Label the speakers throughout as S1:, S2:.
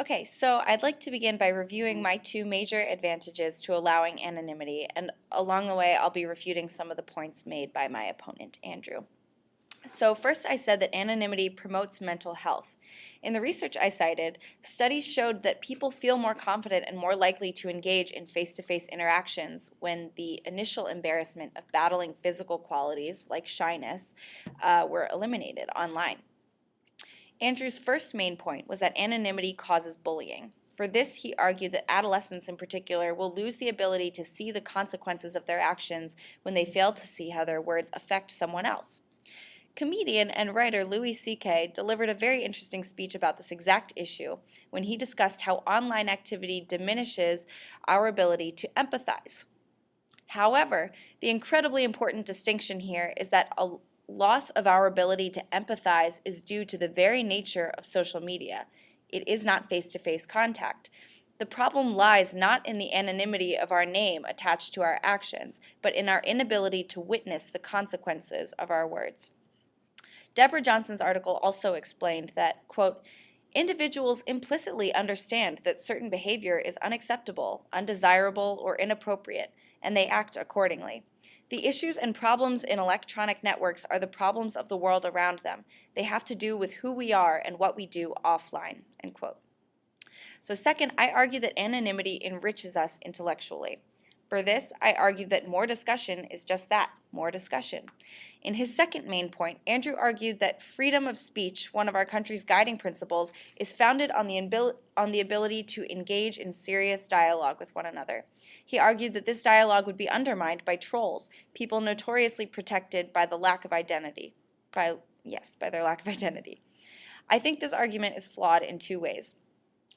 S1: Okay, so I'd like to begin by reviewing my two major advantages to allowing anonymity, and along the way I'll be refuting some of the points made by my opponent, Andrew. So first I said that anonymity promotes mental health. In the research I cited, studies showed that people feel more confident and more likely to engage in face-to-face interactions when the initial embarrassment of battling physical qualities, like shyness, were eliminated online. Andrew's first main point was that anonymity causes bullying. For this, he argued that adolescents in particular will lose the ability to see the consequences of their actions when they fail to see how their words affect someone else. Comedian and writer Louis C.K. delivered a very interesting speech about this exact issue when he discussed how online activity diminishes our ability to empathize. However, the incredibly important distinction here is that a loss of our ability to empathize is due to the very nature of social media. It is not face-to-face contact. The problem lies not in the anonymity of our name attached to our actions, but in our inability to witness the consequences of our words. Deborah Johnson's article also explained that, quote, individuals implicitly understand that certain behavior is unacceptable, undesirable, or inappropriate, and they act accordingly. The issues and problems in electronic networks are the problems of the world around them. They have to do with who we are and what we do offline, end quote. So second, I argue that anonymity enriches us intellectually. For this, I argue that more discussion is just that, more discussion. In his second main point, Andrew argued that freedom of speech, one of our country's guiding principles, is founded on the ability to engage in serious dialogue with one another. He argued that this dialogue would be undermined by trolls, people notoriously protected by the lack of identity. By their lack of identity. I think this argument is flawed in two ways.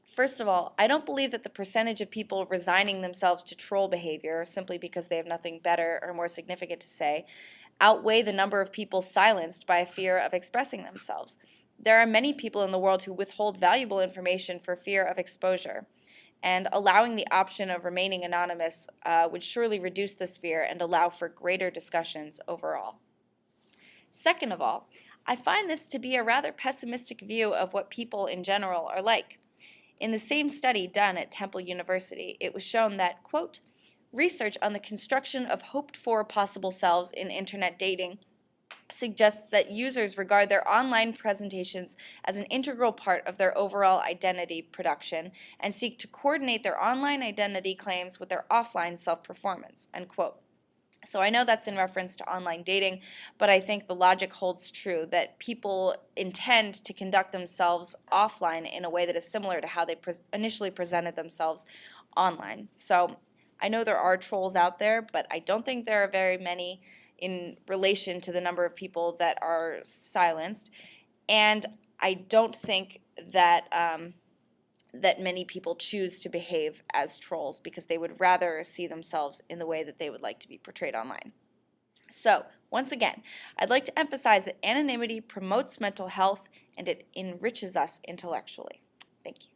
S1: First of all, I don't believe that the percentage of people resigning themselves to troll behavior simply because they have nothing better or more significant to say outweigh the number of people silenced by a fear of expressing themselves. There are many people in the world who withhold valuable information for fear of exposure, and allowing the option of remaining anonymous would surely reduce this fear and allow for greater discussions overall. Second of all, I find this to be a rather pessimistic view of what people in general are like. In the same study done at Temple University, it was shown that, quote, research on the construction of hoped-for possible selves in internet dating suggests that users regard their online presentations as an integral part of their overall identity production and seek to coordinate their online identity claims with their offline self-performance, end quote. So I know that's in reference to online dating, but I think the logic holds true that people intend to conduct themselves offline in a way that is similar to how they initially presented themselves online. So I know there are trolls out there, but I don't think there are very many in relation to the number of people that are silenced. And I don't think that that many people choose to behave as trolls because they would rather see themselves in the way that they would like to be portrayed online. So, once again, I'd like to emphasize that anonymity promotes mental health and it enriches us intellectually. Thank you.